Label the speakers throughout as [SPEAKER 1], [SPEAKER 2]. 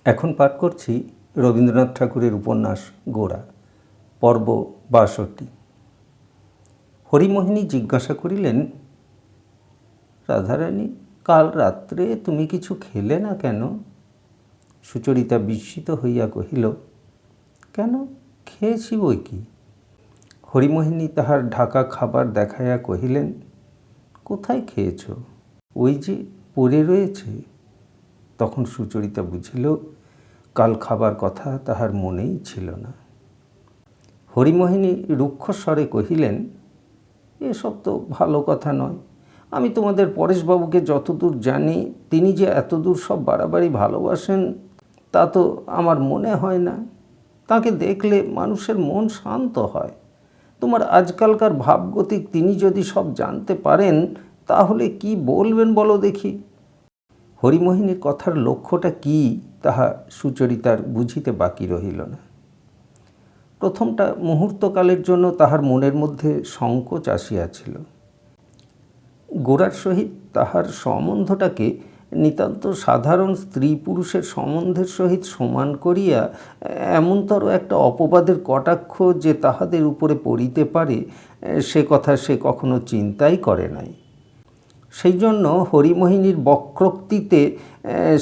[SPEAKER 1] এখন পাঠ করছি রবীন্দ্রনাথ ঠাকুরের উপন্যাস গোরা, পর্ব ৬২। হরিমোহিনী জিজ্ঞাসা করিলেন, রাধারানী, কাল রাত্রে তুমি কিছু খেলে না কেন? সুচরিতা বিস্মিত হইয়া কহিল, কেন, খেয়েছি বই কি। হরিমোহিনী তাহার ঢাকা খাবার দেখাইয়া কহিলেন, কোথায় খেয়েছ? ওই যে পড়ে রয়েছে। তখন সুচরিতা বুঝিল কাল খাবার কথা তাহার মনেই ছিল না। হরিমোহিনী রুক্ষস্বরে কহিলেন, এসব তো ভালো কথা নয়। আমি তোমাদের পরেশবাবুকে যতদূর জানি, তিনি যে এতদূর সব বাড়াবাড়ি ভালোবাসেন তা তো আমার মনে হয় না। তাকে দেখলে মানুষের মন শান্ত হয়। তোমার আজকালকার ভাবগতিক তিনি যদি সব জানতে পারেন তাহলে কি বলবেন বলো দেখি। হরিমোহিনীর কথার লক্ষ্যটা কি তাহা সুচরিতার বুঝিতে বাকি রহিল না। প্রথমটা মুহূর্তকালের জন্য তাহার মনের মধ্যে সংকোচ আসিয়াছিল। গোরার সহিত তাহার সম্বন্ধটাকে নিতান্ত সাধারণ স্ত্রী পুরুষের সম্বন্ধের সহিত সমান করিয়া এমনতর একটা অপবাদের কটাক্ষ যে তাহাদের উপরে পড়িতে পারে, সে কথা সে কখনো চিন্তাই করে নাই। সেই জন্য হরিমোহিনীর বক্রোক্তিতে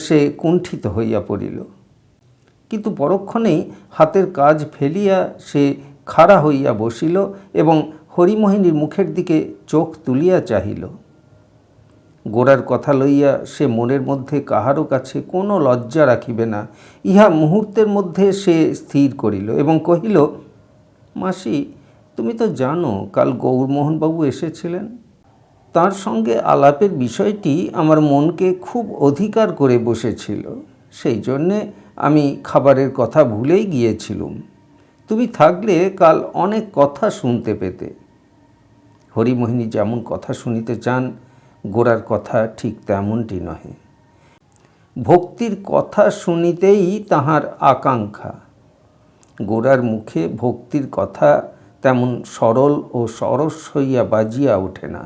[SPEAKER 1] সে কুণ্ঠিত হইয়া পড়িল। কিন্তু পরক্ষণেই হাতের কাজ ফেলিয়া সে খাড়া হইয়া বসিল এবং হরিমোহিনীর মুখের দিকে চোখ তুলিয়া চাহিল। গোরার কথা লইয়া সে মনের মধ্যে কাহারও কাছে কোনো লজ্জা রাখিবে না, ইহা মুহূর্তের মধ্যে সে স্থির করিল এবং কহিল, মাসি, তুমি তো জানো কাল গৌরমোহনবাবু এসেছিলেন। তার সঙ্গে আলাপের বিষয়টি আমার মনকে খুব অধিকার করে বসেছিল। সেই জন্যে আমি খাবারের কথা ভুলেই গিয়েছিলুম। তুমি থাকলে কাল অনেক কথা শুনতে পেতে। হরিমোহিনী যেমন কথা শুনিতে চান, গোরার কথা ঠিক তেমনটি নহে। ভক্তির কথা শুনিতেই তাহার আকাঙ্ক্ষা। গোরার মুখে ভক্তির কথা তেমন সরল ও সরস হইয়া বাজিয়া ওঠে না।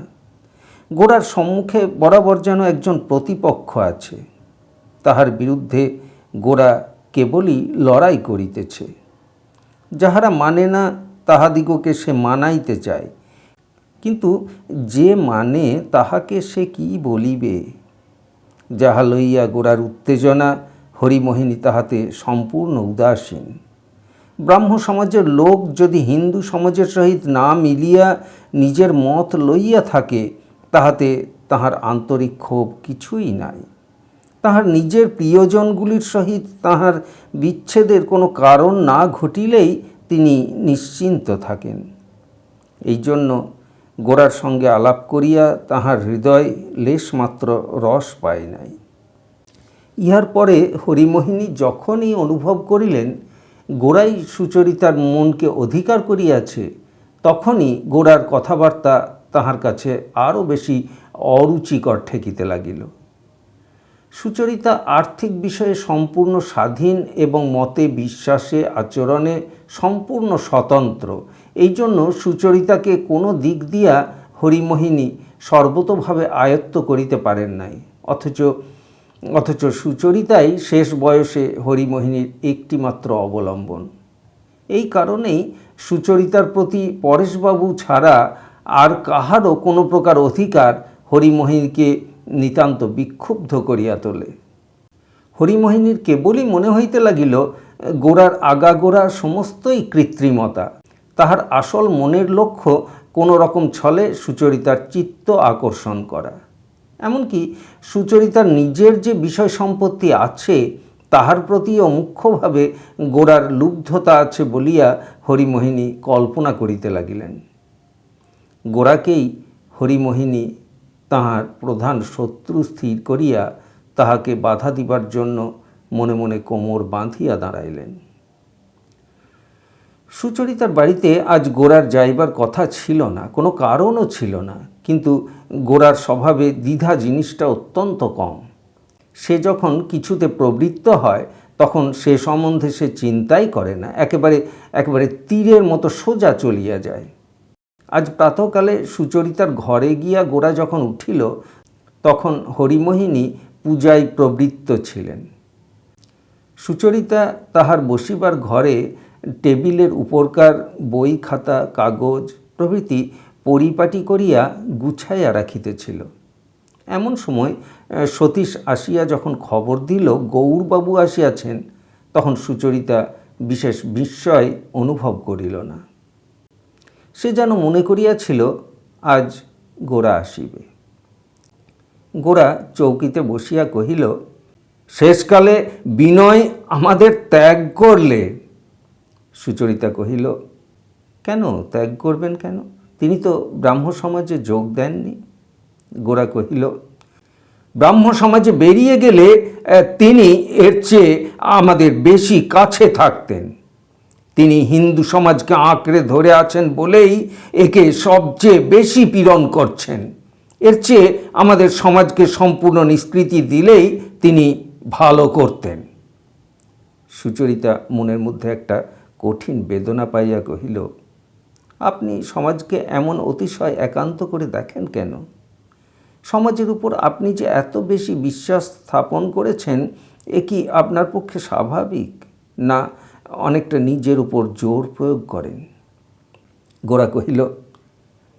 [SPEAKER 1] গোরার সম্মুখে বরাবর যেন একজন প্রতিপক্ষ আছে। তাহার বিরুদ্ধে গোরা কেবলই লড়াই করিতেছে। যাহারা মানে না তাহাদিগকে সে মানাইতে চায়, কিন্তু যে মানে তাহাকে সে কি বলিবে। যাহা লইয়া গোরার উত্তেজনা, হরিমোহিনী তাহাতে সম্পূর্ণ উদাসীন। ব্রাহ্ম সমাজের লোক যদি হিন্দু সমাজের সহিত না মিলিয়া নিজের মত লইয়া থাকে, তাহাতে তাহার আন্তরিক ক্ষোভ কিছুই নাই। তাহার নিজের প্রিয়জনগুলির সহিত তাহার বিচ্ছেদের কোনো কারণ না ঘটিলেই তিনি নিশ্চিন্ত থাকেন। এই জন্য গোরার সঙ্গে আলাপ করিয়া তাহার হৃদয় লেশমাত্র রস পায় নাই। ইহার পরে হরিমোহিনী যখনই অনুভব করিলেন গোরাই সুচরিতার মনকে অধিকার করিয়াছে, তখনই গোরার কথাবার্তা তাহার কাছে আরও বেশি অরুচিকর ঠেকিতে লাগিল। সুচরিতা আর্থিক বিষয়ে সম্পূর্ণ স্বাধীন এবং মতে বিশ্বাসে আচরণে সম্পূর্ণ স্বতন্ত্র। এই জন্য সুচরিতাকে কোনো দিক দিয়া হরিমোহিনী সর্বতোভাবে আয়ত্ত করিতে পারেন নাই। অথচ সুচরিতাই শেষ বয়সে হরিমোহিনীর একটিমাত্র অবলম্বন। এই কারণেই সুচরিতার প্রতি পরেশবাবু ছাড়া আর কাহারও কোনো প্রকার অধিকার হরিমোহিনীকে নিতান্ত বিক্ষুব্ধ করিয়া তোলে। হরিমোহিনীর কেবলই মনে হইতে লাগিল গোরার আগাগোড়া সমস্তই কৃত্রিমতা। তাহার আসল মনের লক্ষ্য কোনো রকম ছলে সুচরিতার চিত্ত আকর্ষণ করা। এমনকি সুচরিতার নিজের যে বিষয় সম্পত্তি আছে তাহার প্রতিও মুখ্যভাবে গোরার লুব্ধতা আছে বলিয়া হরিমোহিনী কল্পনা করিতে লাগিলেন। গোরাকেই হরিমোহিনী তাহার প্রধান শত্রু স্থির করিয়া তাহাকে বাধা দিবার জন্য মনে মনে কোমর বাঁধিয়া দাঁড়াইলেন। সুচরিতার বাড়িতে আজ গোরার যাইবার কথা ছিল না, কোনো কারণও ছিল না। কিন্তু গোরার স্বভাবে দ্বিধা জিনিসটা অত্যন্ত কম। সে যখন কিছুতে প্রবৃত্ত হয় তখন সে সম্বন্ধে সে চিন্তাই করে না, একেবারে তীরের মতো সোজা চলিয়া যায়। আজ প্রাতঃকালে সুচরিতার ঘরে গিয়া গোরা যখন উঠিল, তখন হরিমোহিনী পূজায় প্রবৃত্ত ছিলেন। সুচরিতা তাহার বসিবার ঘরে টেবিলের উপরকার বই খাতা কাগজ প্রভৃতি পরিপাটি করিয়া গুছাইয়া রাখিতেছিল। এমন সময় সতীশ আসিয়া যখন খবর দিল গৌরবাবু আসিয়াছেন, তখন সুচরিতা বিশেষ বিস্ময় অনুভব করিল না। সে যেন মনে করিয়াছিল আজ গোরা আসিবে। গোরা চৌকিতে বসিয়া কহিল, শেষকালে বিনয় আমাদের ত্যাগ করলে। সুচরিতা কহিল, কেন ত্যাগ করবেন কেন? তিনি তো ব্রাহ্ম সমাজে যোগ দেননি। গোরা কহিল, ব্রাহ্ম সমাজে বেরিয়ে গেলে তিনি এর চেয়ে আমাদের বেশি কাছে থাকতেন। তিনি হিন্দু সমাজকে আঁকড়ে ধরে আছেন বলেই একে সবচেয়ে বেশি পীড়ন করছেন। এর চেয়ে আমাদের সমাজকে সম্পূর্ণ নিষ্কৃতি দিলেই তিনি ভালো করতেন। সুচরিতা মনের মধ্যে একটা কঠিন বেদনা পাইয়া কহিল, আপনি সমাজকে এমন অতিশয় একান্ত করে দেখেন কেন? সমাজের উপর আপনি যে এত বেশি বিশ্বাস স্থাপন করেছেন, এ কি আপনার পক্ষে স্বাভাবিক, না অনেকটা নিজের উপর জোর প্রয়োগ করেন? গোরা কহিল,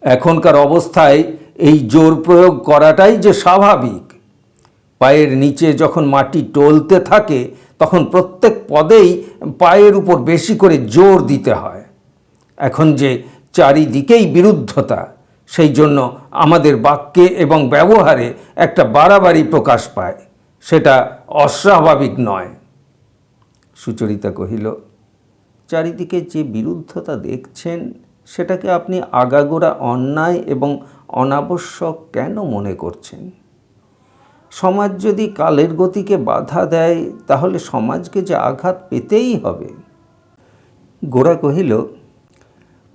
[SPEAKER 1] এখনকার অবস্থায় এই জোর প্রয়োগ করাটাই যে স্বাভাবিক। পায়ের নিচে যখন মাটি টলতে থাকে তখন প্রত্যেক পদেই পায়ের উপর বেশি করে জোর দিতে হয়। এখন যে চারিদিকেই বিরুদ্ধতা, সেই জন্য আমাদের বাক্যে এবং ব্যবহারে একটা বাড়াবাড়ি প্রকাশ পায়, সেটা অস্বাভাবিক নয়। সুচরিতা কহিল, চারিদিকে যে বিরুদ্ধতা দেখছেন সেটাকে আপনি আগাগোড়া অন্যায় এবং অনাবশ্যক কেন মনে করছেন? সমাজ যদি কালের গতিকে বাধা দেয় তাহলে সমাজকে যে আঘাত পেতেই হবে। গোরা কহিল,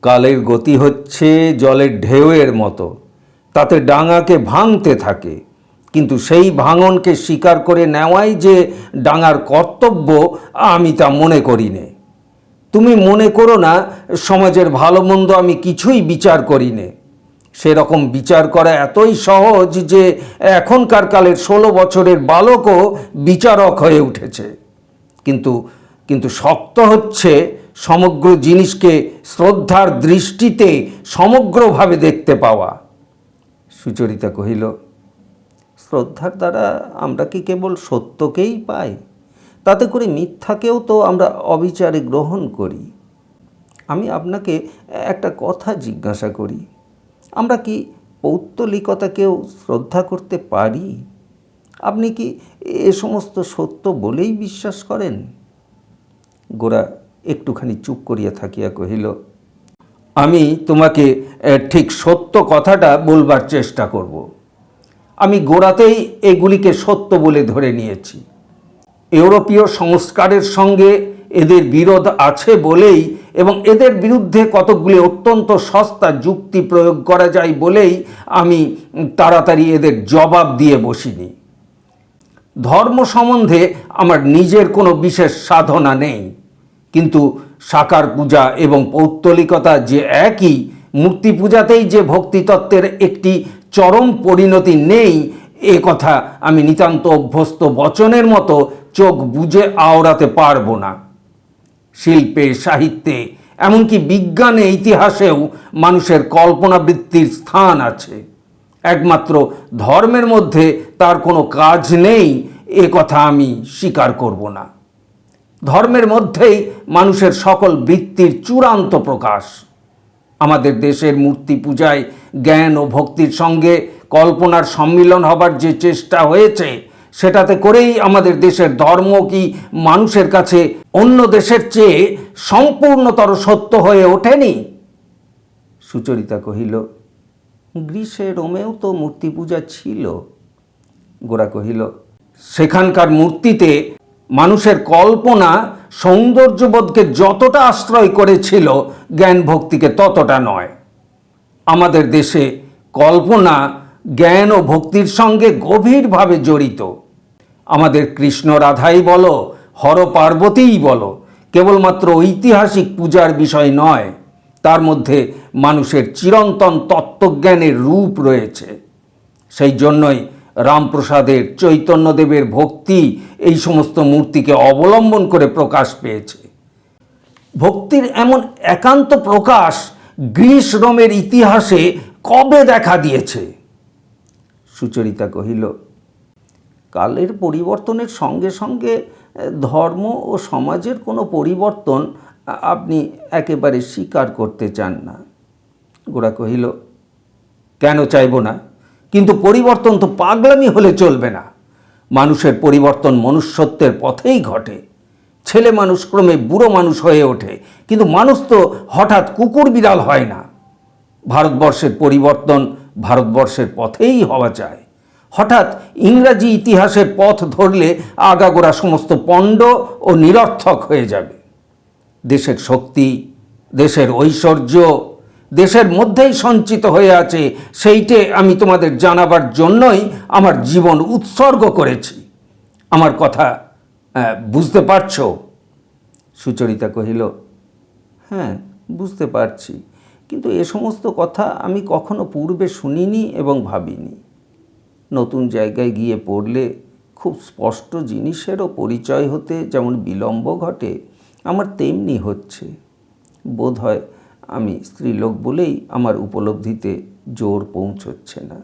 [SPEAKER 1] কালের গতি হচ্ছে জলের ঢেউয়ের মতো, তাতে ডাঙাকে ভাঙতে থাকে, কিন্তু সেই ভাঙনকে স্বীকার করে নেওয়াই যে ডাঙার কর্তব্য আমি তা মনে করি নে। তুমি মনে করো না সমাজের ভালো মন্দ আমি কিছুই বিচার করি নে। সেরকম বিচার করা এতই সহজ যে এখনকার কালের 16 বছরের বালকও বিচারক হয়ে উঠেছে। কিন্তু শক্ত হচ্ছে সমগ্র জিনিসকে শ্রদ্ধার দৃষ্টিতে সমগ্রভাবে দেখতে পাওয়া। সুচরিতা কহিল, শ্রদ্ধার দ্বারা আমরা কি কেবল সত্যকেই পাই? তাতে করে মিথ্যাকেও তো আমরা অবিচারে গ্রহণ করি। আমি আপনাকে একটা কথা জিজ্ঞাসা করি, আমরা কি পৌত্তলিকতাকেও শ্রদ্ধা করতে পারি? আপনি কি এ সমস্ত সত্য বলেই বিশ্বাস করেন? গোরা একটুখানি চুপ করিয়া থাকিয়া কহিল, আমি তোমাকে ঠিক সত্য কথাটা বলবার চেষ্টা করব। আমি গোড়াতেই এগুলিকে সত্য বলে ধরে নিয়েছি। ইউরোপীয় সংস্কারের সঙ্গে এদের বিরোধ আছে বলেই এবং এদের বিরুদ্ধে কতকগুলি অত্যন্ত সস্তা যুক্তি প্রয়োগ করা যায় বলেই আমি তাড়াতাড়ি এদের জবাব দিয়ে বসিনি। ধর্ম সম্বন্ধে আমার নিজের কোনো বিশেষ সাধনা নেই, কিন্তু সাকার পূজা এবং পৌত্তলিকতা যে একই, মূর্তি পূজাতেই যে ভক্তিতত্ত্বের একটি চরম পরিণতি নেই, এ কথা আমি নিতান্ত অভ্যস্ত বচনের মতো চোখ বুজে আওড়াতে পারবো না। শিল্পে, সাহিত্যে, এমনকি বিজ্ঞানে, ইতিহাসেও মানুষের কল্পনাবৃত্তির স্থান আছে। একমাত্র ধর্মের মধ্যে তার কোনো কাজ নেই, এ কথা আমি স্বীকার করব না। ধর্মের মধ্যেই মানুষের সকল বৃত্তির চূড়ান্ত প্রকাশ। আমাদের দেশের মূর্তি পূজায় জ্ঞান ও ভক্তির সঙ্গে কল্পনার সম্মিলন হবার যে চেষ্টা হয়েছে, সেটাতে করেই আমাদের দেশের ধর্ম কি মানুষের কাছে অন্য দেশের চেয়ে সম্পূর্ণতর সত্য হয়ে ওঠেনি? সুচরিতা কহিল, গ্রীসে, রোমেও তো মূর্তি পূজা ছিল। গোরা কহিল, সেখানকার মূর্তিতে মানুষের কল্পনা সৌন্দর্যবোধকে যতটা আশ্রয় করেছিল, জ্ঞান ভক্তিকে ততটা নয়। আমাদের দেশে কল্পনা জ্ঞান ও ভক্তির সঙ্গে গভীরভাবে জড়িত। আমাদের কৃষ্ণ রাধাই বলো, হর পার্বতীই বলো, কেবলমাত্র ঐতিহাসিক পূজার বিষয় নয়, তার মধ্যে মানুষের চিরন্তন তত্ত্বজ্ঞানের রূপ রয়েছে। সেই জন্যই রামপ্রসাদের, চৈতন্যদেবের ভক্তি এই সমস্ত মূর্তিকে অবলম্বন করে প্রকাশ পেয়েছে। ভক্তির এমন একান্ত প্রকাশ গ্রিস রোমের ইতিহাসে কবে দেখা দিয়েছে? সুচরিতা কহিল, কালের পরিবর্তনের সঙ্গে সঙ্গে ধর্ম ও সমাজের কোনো পরিবর্তন আপনি একেবারে স্বীকার করতে চান না। গোরা কহিল, কেন চাইব না? কিন্তু পরিবর্তন তো পাগলামি হলে চলবে না। মানুষের পরিবর্তন মনুষ্যত্বের পথেই ঘটে। ছেলে মানুষ ক্রমে বুড়ো মানুষ হয়ে ওঠে, কিন্তু মানুষ তো হঠাৎ কুকুর বিড়াল হয় না। ভারতবর্ষের পরিবর্তন ভারতবর্ষের পথেই হওয়া চাই। হঠাৎ ইংরাজি ইতিহাসের পথ ধরলে আগাগোড়া সমস্ত পণ্ড ও নিরর্থক হয়ে যাবে। দেশের শক্তি, দেশের ঐশ্বর্য দেশের মধ্যেই সঞ্চিত হয়ে আছে, সেইটে আমি তোমাদের জানাবার জন্যই আমার জীবন উৎসর্গ করেছি। আমার কথা বুঝতে পারছো? সুচরিতা কহিল, হ্যাঁ, বুঝতে পারছি, কিন্তু এ সমস্ত কথা আমি কখনো পূর্বে শুনিনি এবং ভাবিনি। নতুন জায়গায় গিয়ে পড়লে খুব স্পষ্ট জিনিসেরও পরিচয় হতে যেমন বিলম্ব ঘটে, আমার তেমনি হচ্ছে। বোধ হয় আমি স্ত্রীলোক বলেই আমার উপলব্ধিতে জোর পৌঁছচ্ছে না।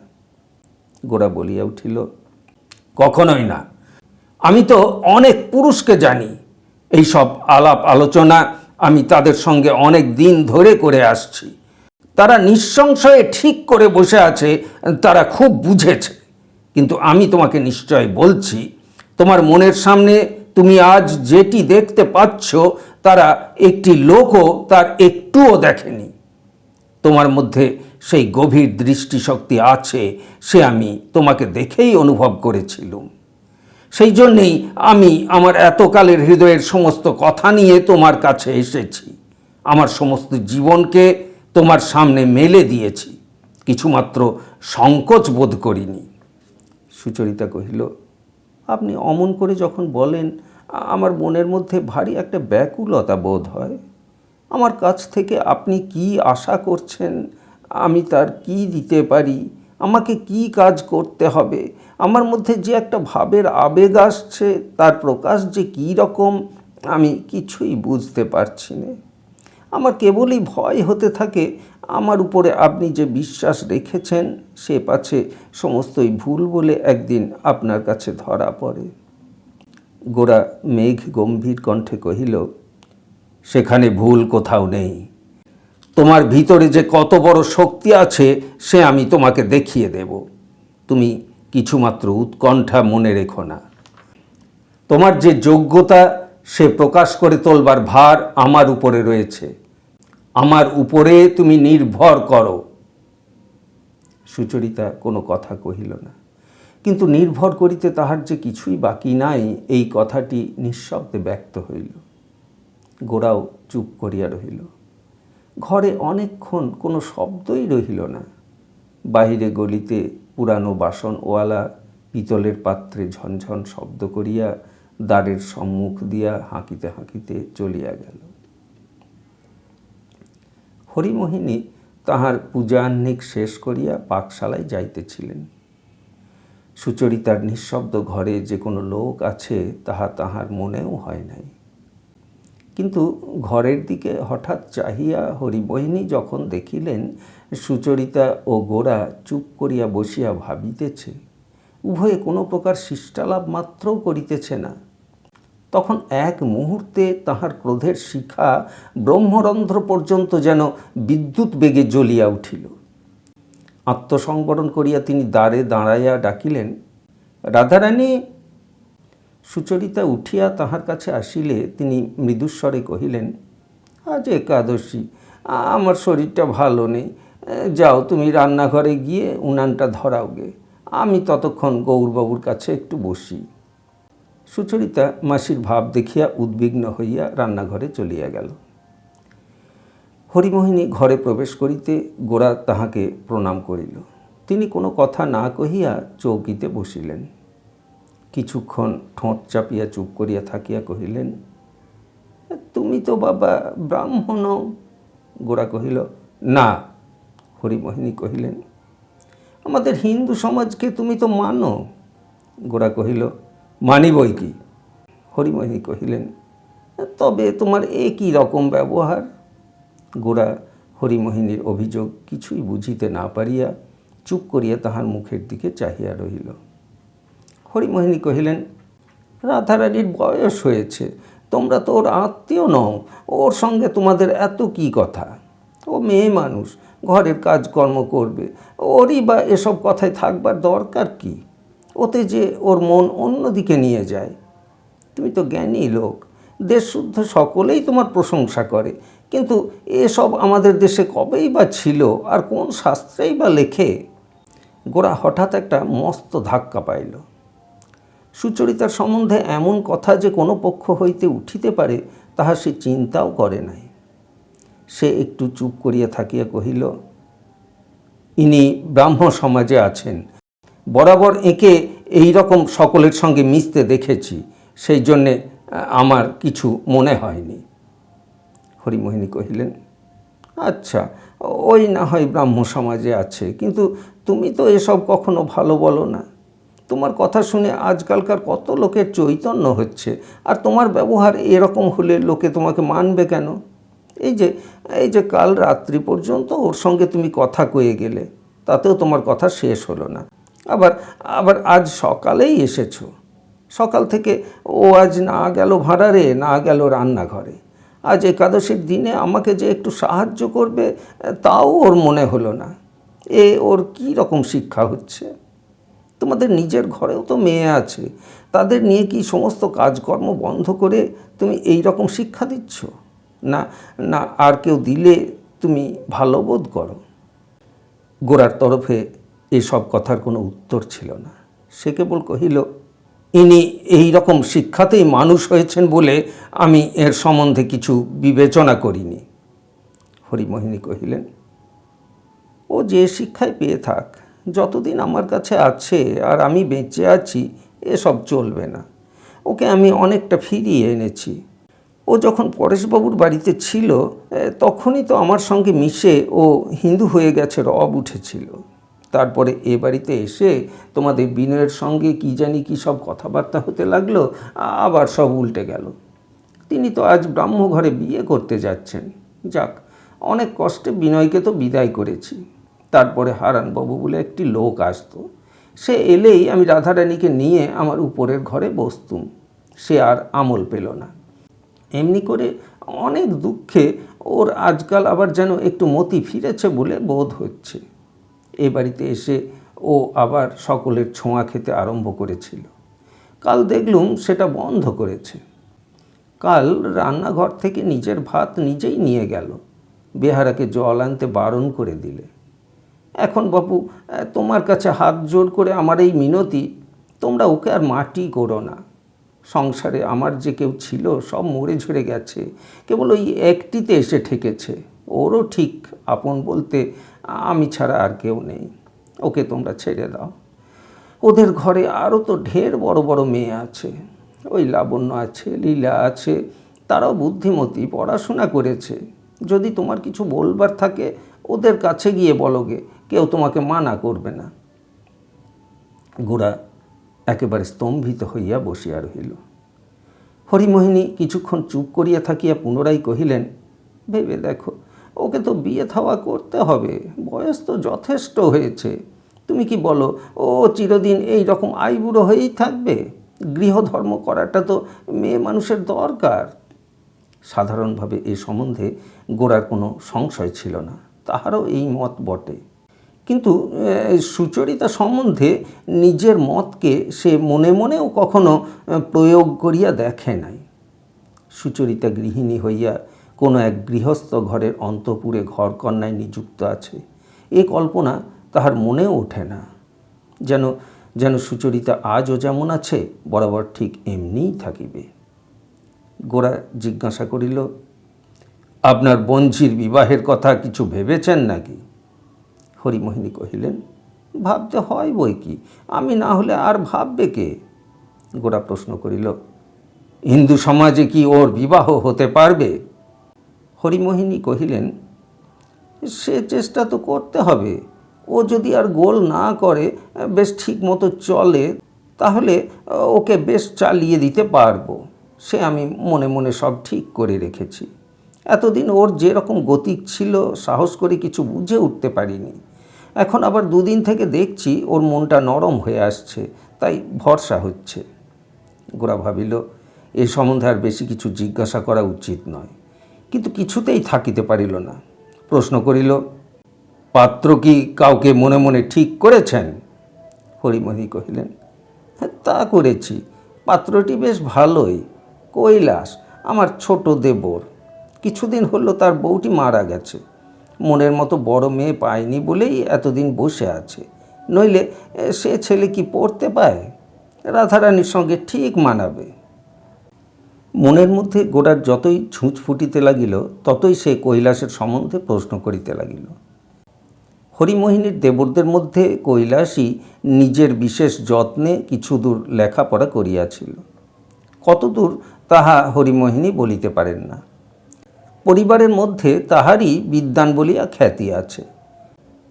[SPEAKER 1] গোরা বলিয়া উঠিল, কখনোই না। আমি তো অনেক পুরুষকে জানি। এই সব আলাপ আলোচনা আমি তাদের সঙ্গে অনেক দিন ধরে করে আসছি। তারা নিঃসংশয়ে ঠিক করে বসে আছে, তারা খুব বুঝেছে। কিন্তু আমি তোমাকে নিশ্চয় বলছি, তোমার মনের সামনে তুমি আজ যেটি দেখতে পাচ্ছ, তারা একটি লোকও তার একটুও দেখেনি। তোমার মধ্যে সেই গভীর দৃষ্টিশক্তি আছে, সে আমি তোমাকে দেখেই অনুভব করেছিলুম। সেই জন্যেই আমি আমার এতকালের হৃদয়ের সমস্ত কথা নিয়ে তোমার কাছে এসেছি। আমার সমস্ত জীবনকে তোমার সামনে মেলে দিয়েছি, কিছুমাত্র সংকোচ বোধ করিনি। সুচরিতা কহিল, আপনি অমন করে যখন বলেন, আমার মনের মধ্যে ভারী একটা ব্যাকুলতা বোধ হয়। আমার কাছ থেকে আপনি কি আশা করছেন, আমি তার কি দিতে পারি, আমাকে কি কাজ করতে হবে, আমার মধ্যে যে একটা ভাবের আবেগ আসছে, তার প্রকাশ যে কী রকম, আমি কিছুই বুঝতে পারছি না। আমার কেবলই ভয় হতে থাকে, আমার উপরে আপনি যে বিশ্বাস রেখেছেন, সে পাছে সমস্তই ভুল বলে একদিন আপনার কাছে ধরা পড়ে। গোরা মেঘ গম্ভীর কণ্ঠে কহিল, সেখানে ভুল কোথাও নেই। তোমার ভিতরে যে কত বড় শক্তি আছে, সে আমি তোমাকে দেখিয়ে দেব। তুমি কিছুমাত্র উৎকণ্ঠা মনে রেখো না। তোমার যে যোগ্যতা, সে প্রকাশ করে তোলবার ভার আমার উপরে রয়েছে। আমার উপরে তুমি নির্ভর করো। সুচরিতা কোনো কথা কহিল না, কিন্তু নির্ভর করিতে তাহার যে কিছুই বাকি নাই, এই কথাটি নিঃশব্দে ব্যক্ত হইল। গোরাও চুপ করিয়া রহিল। ঘরে অনেকক্ষণ কোনো শব্দই রহিল না। বাহিরে গলিতে পুরানো বাসনওয়ালা পিতলের পাত্রে ঝনঝন শব্দ করিয়া দ্বারের সম্মুখ দিয়া হাঁকিতে হাঁকিতে চলিয়া গেল। হরিমোহিনী তাহার পূজাহ্নিক শেষ করিয়া পাকশালায় যাইতেছিলেন। সুচরিতার নিঃশব্দ ঘরে যে কোনো লোক আছে, তাহা তাহার মনেও হয় নাই। কিন্তু ঘরের দিকে হঠাৎ চাহিয়া হরিমোহিনী যখন দেখিলেন সুচরিতা ও গোরা চুপ করিয়া বসিয়া ভাবিতেছে, উভয়ে কোনো প্রকার শিষ্টালাপ মাত্রও করিতেছে না, তখন এক মুহূর্তে তাহার ক্রোধের শিখা ব্রহ্মরন্ধ্র পর্যন্ত যেন বিদ্যুৎ বেগে জ্বলিয়া উঠিল। আত্মসংবরণ করিয়া তিনি দ্বারে দাঁড়াইয়া ডাকিলেন, রাধারানী। সুচরিতা উঠিয়া তাহার কাছে আসিলে তিনি মৃদুস্বরে কহিলেন, আজ একাদশী, আমার শরীরটা ভালো নেই, যাও তুমি রান্নাঘরে গিয়ে উনানটা ধরাওগে, আমি ততক্ষণ গৌরবাবুর কাছে একটু বসি। সুচরিতা মাসির ভাব দেখিয়া উদ্বিগ্ন হইয়া রান্নাঘরে চলিয়া গেল। হরিমোহিনী ঘরে প্রবেশ করিতে গোরা তাহাকে প্রণাম করিল। তিনি কোনো কথা না কহিয়া চৌকিতে বসিলেন। কিছুক্ষণ ঠোঁট চাপিয়া চুপ করিয়া থাকিয়া কহিলেন, তুমি তো বাবা ব্রাহ্মণ। গোরা কহিল, না। হরিমোহিনী কহিলেন, আমাদের হিন্দু সমাজকে তুমি তো মানো। গোরা কহিল, মানি বই কি। হরিমোহিনী কহিলেন, তবে তোমার এ কী রকম ব্যবহার। গোরা হরিমোহিনীর অভিযোগ কিছুই বুঝিতে না পারিয়া চুপ করিয়া তাহার মুখের দিকে চাহিয়া রহিল। হরিমোহিনী কহিলেন, রাধারানীর বয়স হয়েছে, তোমরা তো ওর আত্মীয় নও, ওর সঙ্গে তোমাদের এত কি কথা। ও মেয়ে মানুষ, ঘরের কাজকর্ম করবে, ওরই বা এসব কথায় থাকবার দরকার কি। ওতে যে ওর মন অন্যদিকে নিয়ে যায়। তুমি তো জ্ঞানী লোক, দেশশুদ্ধ সকলেই তোমার প্রশংসা করে, কিন্তু এসব আমাদের দেশে কবেই বা ছিল, আর কোন শাস্ত্রেই বা লেখে। গোরা হঠাৎ একটা মস্ত ধাক্কা পাইল। সুচরিতার সম্বন্ধে এমন কথা যে কোনো পক্ষ হইতে উঠিতে পারে, তাহা সে চিন্তাও করে নাই। সে একটু চুপ করিয়া থাকিয়া কহিল, ইনি ব্রাহ্ম সমাজে আছেন, বরাবর একে এই রকম সকলের সঙ্গে মিশতে দেখেছি, সেই জন্যে আমার কিছু মনে হয়নি। হরিমোহিনী কহিলেন, আচ্ছা, ওই না হয় ব্রাহ্ম সমাজে আছে, কিন্তু তুমি তো এসব কখনো ভালো বলো না। তোমার কথা শুনে আজকালকার কত লোকের চৈতন্য হচ্ছে, আর তোমার ব্যবহার এরকম হলে লোকে তোমাকে মানবে কেন। এই যে কাল রাত্রি পর্যন্ত ওর সঙ্গে তুমি কথা কয়ে গেলে, তাতেও তোমার কথা শেষ হলো না। আবার আজ সকালেই এসেছো। সকাল থেকে ও আজ না গেল ভাঁড়ারে, না গেল রান্নাঘরে। আজ একাদশীর দিনে আমাকে যে একটু সাহায্য করবে, তাও ওর মনে হলো না। ওর কী রকম শিক্ষা হচ্ছে। তোমাদের নিজের ঘরেও তো মেয়ে আছে, তাদের নিয়ে কি সমস্ত কাজকর্ম বন্ধ করে তুমি এই রকম শিক্ষা দিচ্ছ? না না, আর কেউ দিলে তুমি ভালো বোধ করো। গোরার তরফে এসব কথার কোনো উত্তর ছিল না। সে কেবল কহিল, ইনি এই রকম শিক্ষাতেই মানুষ হয়েছেন বলে আমি এর সম্বন্ধে কিছু বিবেচনা করিনি। হরিমোহিনী কহিলেন, ও যে শিক্ষায় পেয়ে থাক, যতদিন আমার কাছে আছে আর আমি বেঁচে আছি, এসব চলবে না। ওকে আমি অনেকটা ফিরিয়ে এনেছি। ও যখন পরেশবাবুর বাড়িতে ছিল, তখনই তো আমার সঙ্গে মিশে ও হিন্দু হয়ে গেছে রব উঠেছিল। তারপরে এ বাড়িতে এসে তোমাদের বিনয়ের সঙ্গে কি জানি কি সব কথাবার্তা হতে লাগলো, আবার সব উল্টে গেল। তিনি তো আজ ব্রাহ্মঘরে বিয়ে করতে যাচ্ছেন। যাক, অনেক কষ্টে বিনয়কে তো বিদায় করেছি। তারপরে হারানবাবু বলে একটি লোক আসতো, সে এলেই আমি রাধারানীকে নিয়ে আমার উপরের ঘরে বসতুম। সে আর আমল পেল না। এমনি করে অনেক দুঃখে ওর আজকাল আবার যেন একটু মতি ফিরেছে বলে বোধ হচ্ছে। এ বাড়িতে এসে ও আবার সকলের ছোঁয়া খেতে আরম্ভ করেছিল। কাল দেখলুম সেটা বন্ধ করেছে। কাল রান্নাঘর থেকে নিজের ভাত নিজেই নিয়ে গেল, বেহারাকে জল আনতে বারণ করে দিলে। এখন বাপু, তোমার কাছে হাত জোর করে আমার এই মিনতি, তোমরা ওকে আর মাটি করো না। সংসারে আমার যে কেউ ছিল সব মরে ঝরে গেছে, কেবল ওই একটিতে এসে ঠেকেছে। ওরও ঠিক আপন বলতে আমি ছাড়া আর কেউ নেই। ওকে তোমরা ছেড়ে দাও। ওদের ঘরে আরও তো ঢের বড় বড় মেয়ে আছে। ওই লাবণ্য আছে, লীলা আছে, তারাও বুদ্ধিমতী, পড়াশোনা করেছে। যদি তোমার কিছু বলবার থাকে ওদের কাছে গিয়ে বলোগে, কেউ তোমাকে মানা করবে না। গোরা একেবারে স্তম্ভিত হইয়া বসিয়া রহিল। হরিমোহিনী কিছুক্ষণ চুপ করিয়া থাকিয়া পুনরায় কহিলেন, ভেবে দেখো, ওকে তো বিয়ে থাওয়া করতে হবে, বয়স তো যথেষ্ট হয়েছে। তুমি কি বলো, ও চিরদিন এই রকম আইবুড়ো হয়েই থাকবে? গৃহধর্ম করাটা তো মেয়ে মানুষের দরকার। সাধারণভাবে এ সম্বন্ধে গোরার কোনো সংশয় ছিল না, তাহারও এই মত বটে। কিন্তু সুচরিতা সম্বন্ধে নিজের মতকে সে মনে মনেও কখনো প্রয়োগ করিয়া দেখে নাই। সুচরিতা গৃহিণী হইয়া কোনো এক গৃহস্থ ঘরের অন্তঃপুরে ঘরকন্যায় নিযুক্ত আছে, এ কল্পনা তাহার মনেও ওঠে না। যেন সুচরিতা আজও যেমন আছে, বরাবর ঠিক এমনিই থাকিবে। গোরা জিজ্ঞাসা করিল, আপনার বঞ্চির বিবাহের কথা কিছু ভেবেছেন নাকি? হরিমোহিনী কহিলেন, ভাবতে হয় বই কি, আমি না হলে আর ভাববে কে? গোরা প্রশ্ন করিল, হিন্দু সমাজে কি ওর বিবাহ হতে পারবে? হরিমোহিনী কহিলেন, সে চেষ্টা তো করতে হবে। ও যদি আর গোল না করে, বেশ ঠিক মতো চলে, তাহলে ওকে বেশ চালিয়ে দিতে পারবো। সে আমি মনে মনে সব ঠিক করে রেখেছি। এতদিন ওর যেরকম গতিক ছিল, সাহস করে কিছু বুঝে উঠতে পারিনি। এখন আবার দুদিন থেকে দেখছি ওর মনটা নরম হয়ে আসছে, তাই ভরসা হচ্ছে। গোরা ভাবিল, এ সম্বন্ধে আর বেশি কিছু জিজ্ঞাসা করা উচিত নয়, কিন্তু কিছুতেই থাকিতে পারিল না। প্রশ্ন করিল, পাত্র কি কাউকে মনে মনে ঠিক করেছেন? হরিমোহিনী কহিলেন, হ্যাঁ, তা করেছি। পাত্রটি বেশ ভালোই, কৈলাস, আমার ছোট দেবর। কিছুদিন হলো তার বউটি মারা গেছে। মনের মতো বড় মেয়ে পায়নি বলেই এতদিন বসে আছে, নইলে সে ছেলে কি পড়তে পায়? রাধারানীর সঙ্গে ঠিক মানাবে। মনের মধ্যে গোরার যতই ছুঁচ ফুটিতে লাগিল, ততই সে কৈলাসের সম্বন্ধে প্রশ্ন করিতে লাগিল। হরিমোহিনীর দেবরদের মধ্যে কৈলাসই নিজের বিশেষ যত্নে কিছু দূর লেখাপড়া করিয়াছিল। কতদূর তাহা হরিমোহিনী বলিতে পারেন না। পরিবারের মধ্যে তাহারই বিদ্বান বলিয়া খ্যাতি আছে।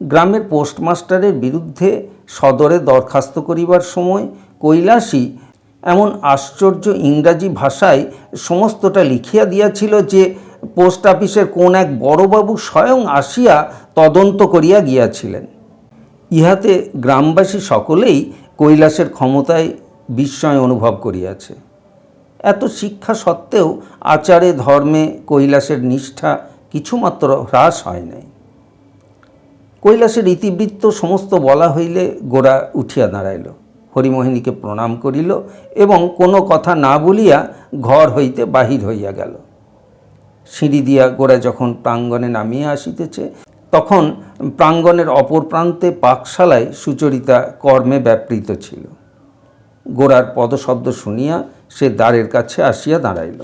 [SPEAKER 1] গ্রামের পোস্টমাস্টারের বিরুদ্ধে সদরে দরখাস্ত করিবার সময় কৈলাসই এমন আশ্চর্য ইংরাজি ভাষায় সমস্তটা লিখিয়া দিয়াছিল যে পোস্ট অফিসের কোন এক বড়বাবু স্বয়ং আসিয়া তদন্ত করিয়া গিয়াছিলেন। ইহাতে গ্রামবাসী সকলেই কৈলাসের ক্ষমতায় বিস্ময় অনুভব করিয়াছে। এত শিক্ষা সত্ত্বেও আচারে ধর্মে কৈলাসের নিষ্ঠা কিছুমাত্র হ্রাস হয় নাই। কৈলাসের ইতিবৃত্ত সমস্ত বলা হইলে গোরা উঠিয়া দাঁড়াইল, হরিমোহিনীকে প্রণাম করিল এবং কোনো কথা না বলিয়া ঘর হইতে বাহির হইয়া গেল। সিঁড়ি দিয়া গোরা যখন প্রাঙ্গণে নামিয়া আসিতেছে, তখন প্রাঙ্গণের অপর প্রান্তে পাকশালায় সুচরিতা কর্মে ব্যাপৃত ছিল। গোরার পদশব্দ শুনিয়া সে দ্বারের কাছে আসিয়া দাঁড়াইল।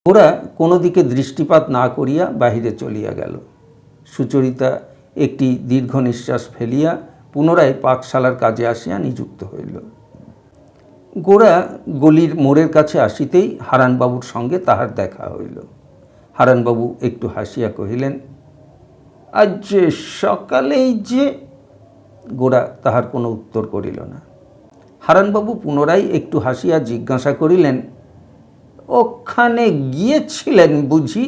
[SPEAKER 1] গোরা কোনো দিকে দৃষ্টিপাত না করিয়া বাহিরে চলিয়া গেল। সুচরিতা একটি দীর্ঘ নিঃশ্বাস ফেলিয়া পুনরায় পাকশালার কাজে আসিয়া নিযুক্ত হইল। গোরা গলির মোড়ের কাছে আসিতেই হারানবাবুর সঙ্গে তাহার দেখা হইল। হারানবাবু একটু হাসিয়া কহিলেন, আজ সকালেই যে? গোরা তাহার কোনো উত্তর করিল না। হারানবাবু পুনরায় একটু হাসিয়া জিজ্ঞাসা করিলেন, ওখানে গিয়েছিলেন বুঝি?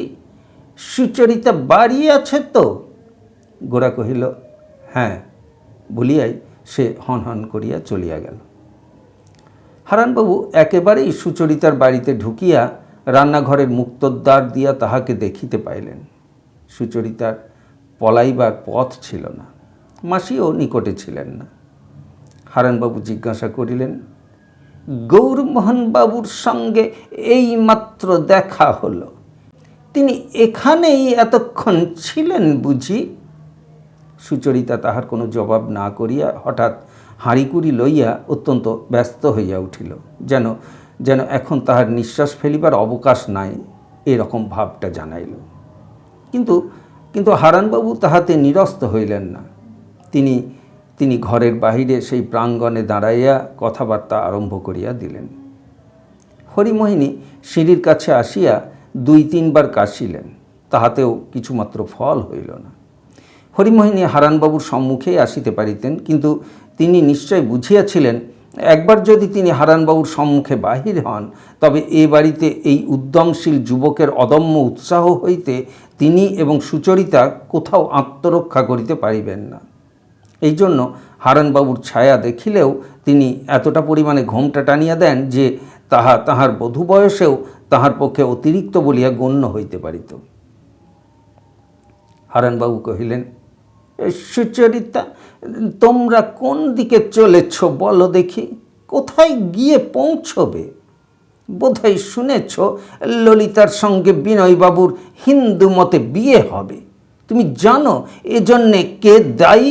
[SPEAKER 1] সুচরিতা বাড়ি আছে তো? গোরা কহিল, হ্যাঁ, বলিয়াই সে হন হন করিয়া চলিয়া গেল। হারানবাবু একেবারেই সুচরিতার বাড়িতে ঢুকিয়া রান্নাঘরের মুক্তদ্বার দিয়া তাহাকে দেখিতে পাইলেন। সুচরিতার পলাইবার পথ ছিল না, মাসিও নিকটে ছিলেন না। হারানবাবু জিজ্ঞাসা করিলেন, গৌরমোহনবাবুর সঙ্গে এই মাত্র দেখা হলো, তিনি এখানেই এতক্ষণ ছিলেন বুঝি? সুচরিতা তাহার কোনো জবাব না করিয়া হঠাৎ হাঁড়িকুড়ি লইয়া অত্যন্ত ব্যস্ত হইয়া উঠিল, যেন যেন এখন তাহার নিঃশ্বাস ফেলিবার অবকাশ নাই, এরকম ভাবটা জানাইল। কিন্তু কিন্তু হারানবাবু তাহাতে নিরস্ত হইলেন না। তিনি ঘরের বাহিরে সেই প্রাঙ্গণে দাঁড়াইয়া কথাবার্তা আরম্ভ করিয়া দিলেন। হরিমোহিনী সিঁড়ির কাছে আসিয়া 2-3 বার কাশিলেন, তাহাতেও কিছুমাত্র ফল হইল না। হরিমোহিনী হারানবাবুর সম্মুখেই আসিতে পারিতেন, কিন্তু তিনি নিশ্চয় বুঝিয়াছিলেন, একবার যদি তিনি হারানবাবুর সম্মুখে বাহির হন, তবে এ বাড়িতে এই উদ্যমশীল যুবকের অদম্য উৎসাহ হইতে তিনি এবং সুচরিতা কোথাও আত্মরক্ষা করিতে পারিবেন না। এই জন্য হারানবাবুর ছায়া দেখিলেও তিনি এতটা পরিমাণে ঘোমটা টানিয়া দেন যে তাহার বধূ বয়সেও তাহার পক্ষে অতিরিক্ত বলিয়া গণ্য হইতে পারিত। হারানবাবু কহিলেন, সুচরিতা, তোমরা কোন দিকে চলেছ বলো দেখি? কোথায় গিয়ে পৌঁছবে? বোধহয় শুনেছ ললিতার সঙ্গে বিনয়বাবুর হিন্দু মতে বিয়ে হবে। তুমি জানো এজন্যে কে দায়ী?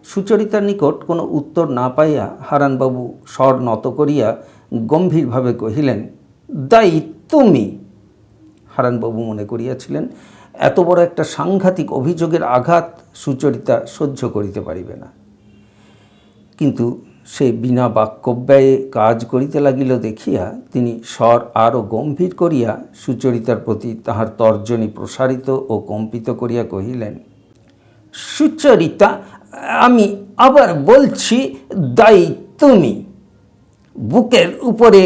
[SPEAKER 1] সুচরিতার নিকট কোনো উত্তর না পাইয়া হারানবাবু স্বর নত করিয়া গম্ভীরভাবে কহিলেন, দায়ী তুমি? হারানবাবু মনে করিয়াছিলেন এত বড় একটা সাংঘাতিক অভিযোগের আঘাত সুচরিতা সহ্য করিতে পারিবে না। কিন্তু সে বিনা বাক্যব্যয়ে কাজ করিতে লাগিল দেখিয়া তিনি স্বর আরও গম্ভীর করিয়া সুচরিতার প্রতি তাহার তর্জনী প্রসারিত ও কম্পিত করিয়া কহিলেন, সুচরিতা, আমি আবার বলছি, দায়ী তুমি। বুকের উপরে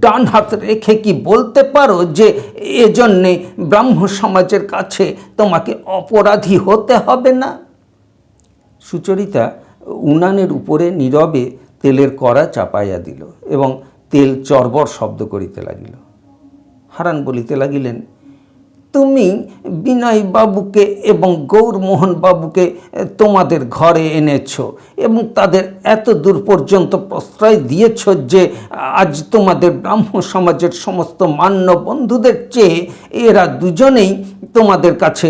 [SPEAKER 1] ডান হাত রেখে কি বলতে পারো যে এজন্যে ব্রাহ্ম সমাজের কাছে তোমাকে অপরাধী হতে হবে না? সুচরিতা উনানের উপরে নীরবে তেলের কড়া চাপাইয়া দিল এবং তেল চরবর শব্দ করিতে লাগিল। হারান বলিতে লাগিলেন, তুমি বিনয়বাবুকে এবং গৌরমোহন বাবুকে তোমাদের ঘরে এনেছ এবং তাদের এত দূর পর্যন্ত প্রশ্রয় দিয়েছ যে আজ তোমাদের ব্রাহ্ম সমাজের সমস্ত মান্য বন্ধুদের চেয়ে এরা দুজনেই তোমাদের কাছে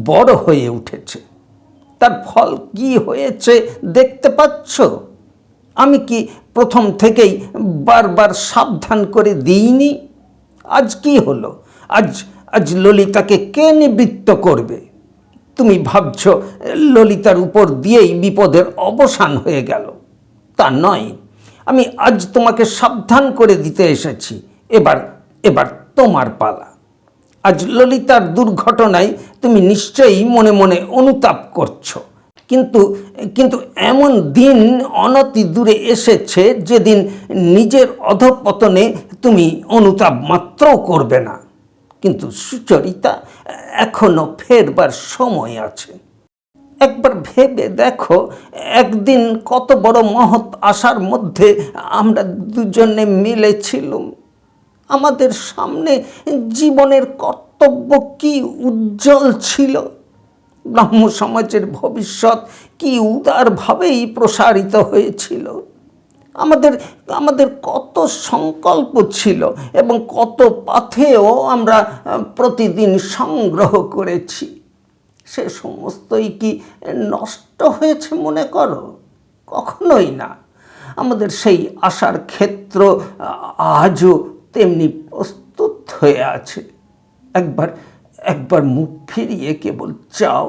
[SPEAKER 1] বড় হয়ে উঠেছে। তার ফল কি হয়েছে দেখতে পাচ্ছ? আমি কি প্রথম থেকেই বারবার সাবধান করে দিইনি? আজ কি হলো? আজ ললিতাকে কে নিবৃত্ত করবে? তুমি ভাবছ ললিতার উপর দিয়েই বিপদের অবসান হয়ে গেল। তা নয়। আমি আজ তোমাকে সাবধান করে দিতে এসেছি। এবার তোমার পালা। আজ ললিতার দুর্ঘটনায় তুমি নিশ্চয়ই মনে মনে অনুতাপ করছো, কিন্তু এমন দিন অনতি দূরে এসেছে যেদিন নিজের অধঃপতনে তুমি অনুতাপ মাত্রও করবে না। কিন্তু সুচরিতা, এখনো ফেরবার সময় আছে। একবার ভেবে দেখো, একদিন কত বড় মহৎ আশার মধ্যে আমরা দুজনে মিলেছিলাম। আমাদের সামনে জীবনের কর্তব্য কি উজ্জ্বল ছিল! ব্রাহ্ম সমাজের ভবিষ্যৎ কি উদারভাবেই প্রসারিত হয়েছিল! আমাদের কত সংকল্প ছিল এবং কত পাথেয় আমরা প্রতিদিন সংগ্রহ করেছি। সে সমস্তই কি নষ্ট হয়েছে মনে করো? কখনোই না। আমাদের সেই আশার ক্ষেত্র আজও তেমনি প্রস্তুত হয়ে আছে। একবার মুখ ফিরিয়ে কেবল চাও,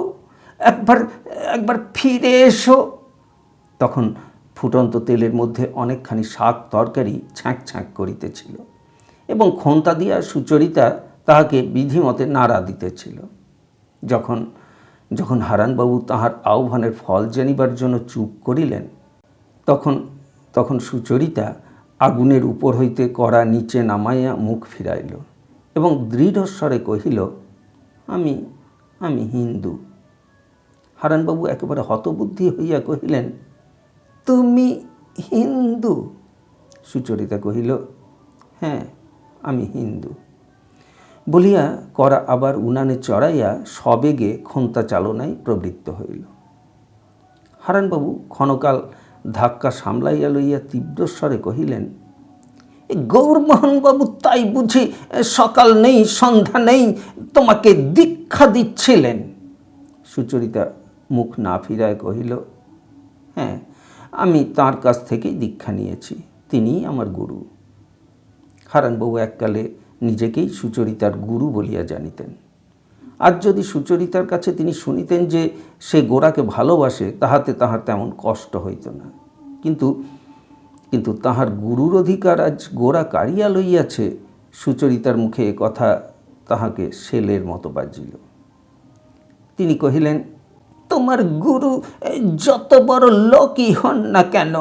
[SPEAKER 1] একবার ফিরে এসো। তখন ফুটন্ত তেলের মধ্যে অনেকখানি শাক তরকারি ছ্যাঁক ছ্যাঁক করিতেছিল এবং খন্তা দিয়া সুচরিতা তাহাকে বিধিমতে নাড়া দিতেছিল। যখন হারানবাবু তাহার আহ্বানের ফল জানিবার জন্য চুপ করিলেন, তখন সুচরিতা আগুনের উপর হইতে কড়া নিচে নামাইয়া মুখ ফিরাইল এবং দৃঢ়স্বরে কহিল, আমি হিন্দু। হারানবাবু একেবারে হতবুদ্ধি হইয়া কহিলেন, তুমি হিন্দু? সুচরিতা কহিল, হ্যাঁ, আমি হিন্দু বলিয়া কড়া আবার উনানে চড়াইয়া সবেগে খন্তা চালনায় প্রবৃত্ত হইল। হারানবাবু ক্ষণকাল ধাক্কা সামলাইয়া লইয়া তীব্রস্বরে কহিলেন, গৌরমোহনবাবু তাই বুঝি সকাল নেই সন্ধ্যা নেই তোমাকে দীক্ষা দিচ্ছিলেন? সুচরিতা মুখ না ফিরায় কহিল, হ্যাঁ, আমি তাঁর কাছ থেকেই দীক্ষা নিয়েছি। তিনিই আমার গুরু। হারানবাবু এককালে নিজেকেই সুচরিতার গুরু বলিয়া জানিতেন। আজ যদি সুচরিতার কাছে তিনি শুনিতেন যে সে গোরাকে ভালোবাসে, তাহাতে তাহার তেমন কষ্ট হইত না। কিন্তু তাহার গুরুর অধিকার আজ গোরা কাড়িয়া লইয়াছে, সুচরিতার মুখে এ কথা তাহাকে শেলের মতো বাজিল। তিনি কহিলেন, তোমার গুরু যত বড় লোকই হন না কেন,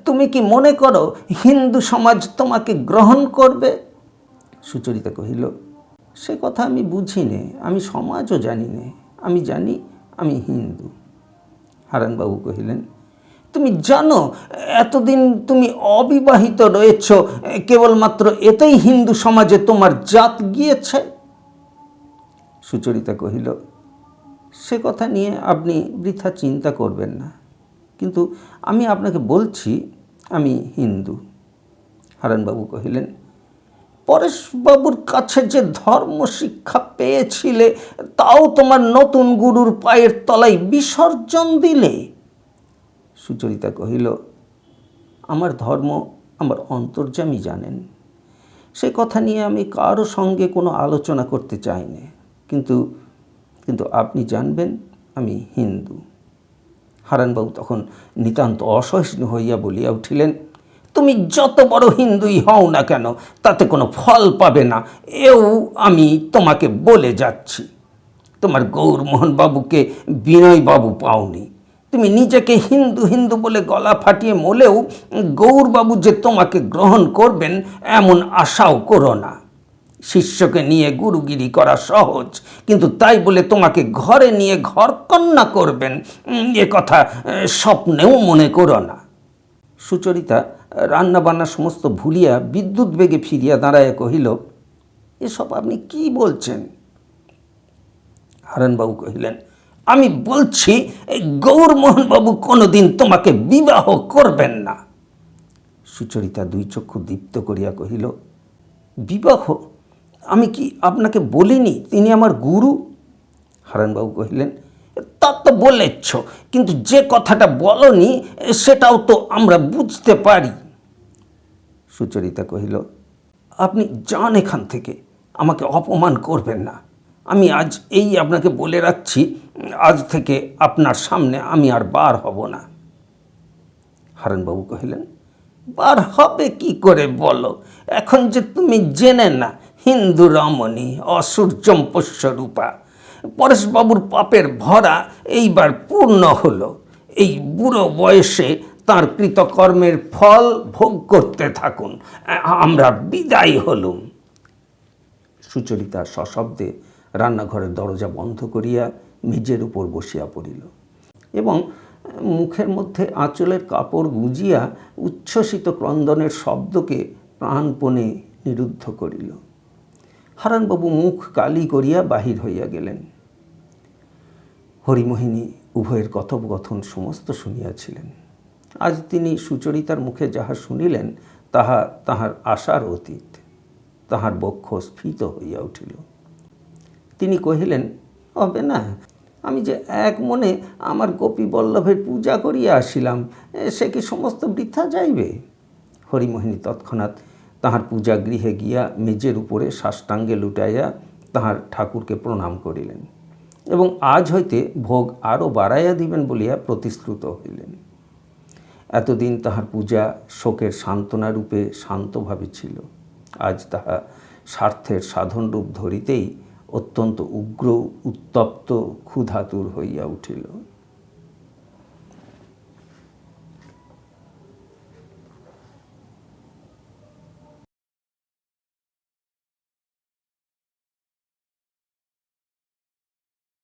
[SPEAKER 1] তুমি কি মনে করো হিন্দু সমাজ তোমাকে গ্রহণ করবে? সুচরিতা কহিল, সে কথা আমি বুঝি নে, আমি সমাজও জানি নে, আমি জানি আমি হিন্দু। হারানবাবু কহিলেন, তুমি জানো এতদিন তুমি অবিবাহিত রয়েছ, কেবলমাত্র এতেই হিন্দু সমাজে তোমার জাত গিয়েছে? সুচরিতা কহিল, সে কথা নিয়ে আপনি বৃথা চিন্তা করবেন না, কিন্তু আমি আপনাকে বলছি আমি হিন্দু। হারানবাবু কহিলেন, পরেশবাবুর কাছে যে ধর্ম শিক্ষা পেয়েছিলে তাও তোমার নতুন গুরুর পায়ের তলায় বিসর্জন দিলে? সুচরিতা কহিল, আমার ধর্ম আমার অন্তর্যামী জানেন, সে কথা নিয়ে আমি কারো সঙ্গে কোনো আলোচনা করতে চাই না, কিন্তু আপনি জানবেন আমি হিন্দু। হারানবাবু তখন নিতান্ত অসহিষ্ণু হইয়া বলিয়া উঠিলেন, তুমি যত বড় হিন্দুই হও না কেন তাতে কোনো ফল পাবে না, এও আমি তোমাকে বলে যাচ্ছি। তোমার গৌরমোহন বাবুকে বিনয়বাবু পাওনি, তুমি নিজেকে হিন্দু হিন্দু বলে গলা ফাটিয়ে মলেও গৌরবাবু যে তোমাকে গ্রহণ করবেন এমন আশাও করো না। শিষ্যকে নিয়ে গুরুগিরি করা সহজ, কিন্তু তাই বলে তোমাকে ঘরে নিয়ে ঘরকন্না করবেন এ কথা স্বপ্নেও মনে করো না। সুচরিতা রান্নাবান্না সমস্ত ভুলিয়া বিদ্যুৎ বেগে ফিরিয়া দাঁড়াইয়া কহিল, এসব আপনি কি বলছেন? হারানবাবু কহিলেন, আমি বলছি গৌরমোহনবাবু কোনোদিন তোমাকে বিবাহ করবেন না। সুচরিতা দুই চক্ষু দীপ্ত করিয়া কহিল, বিবাহ? আমি কি আপনাকে বলিনি তিনি আমার গুরু? হারানবাবু কহিলেন, তা তো বলেছ, কিন্তু যে কথাটা বলনি সেটাও তো আমরা বুঝতে পারি। সুচরিতা কহিল, আপনি যান এখান থেকে, আমাকে অপমান করবেন না। আমি আজ এই আপনাকে বলে রাখছি, আজ থেকে আপনার সামনে আমি আর বার হব না। হারানবাবু কহিলেন, বার হবে কি করে বলো? এখন যে তুমি জেনে না হিন্দু রমণী অসূর্যম পোষ্যরূপা, পরেশবাবুর পাপের ভরা এইবার পূর্ণ হলো। এই বুড়ো বয়সে তার কৃতকর্মের ফল ভোগ করতে থাকুন, আমরা বিদায় হলুম। সুচরিতা সশব্দে রান্নাঘরের দরজা বন্ধ করিয়া মেজের উপর বসিয়া পড়িল এবং মুখের মধ্যে আঁচলের কাপড় গুজিয়া উচ্ছ্বসিত ক্রন্দনের শব্দকে প্রাণপণে নিরুদ্ধ করিল। হারানবাবু মুখ কালি করিয়া বাহির হইয়া গেলেন। হরিমোহিনী উভয়ের কথোপকথন সমস্ত শুনিয়াছিলেন। আজ তিনি সুচরিতার মুখে যাহা শুনিলেন তাহা তাহার আশার অতীত। তাহার বক্ষ স্ফীত হইয়া উঠিল। তিনি কহিলেন, হবে না, আমি যে এক মনে আমার গোপীবল্লভের পূজা করিয়া আসিলাম, সে কি সমস্ত বৃথা যাইবে? হরিমোহিনী তৎক্ষণাৎ তাহার পূজা গৃহে গিয়া মেজের উপরে সাষ্টাঙ্গে লুটাইয়া তাহার ঠাকুরকে প্রণাম করিলেন এবং আজ হইতে ভোগ আরও বাড়াইয়া দিবেন বলিয়া প্রতিশ্রুত হইলেন। এতদিন তাহার পূজা শোকের সান্ত্বনা রূপে শান্তভাবে ছিল, আজ তাহা স্বার্থের সাধনরূপ ধরিতেই অত্যন্ত উগ্র উত্তপ্ত ক্ষুধাতুর হইয়া উঠিল।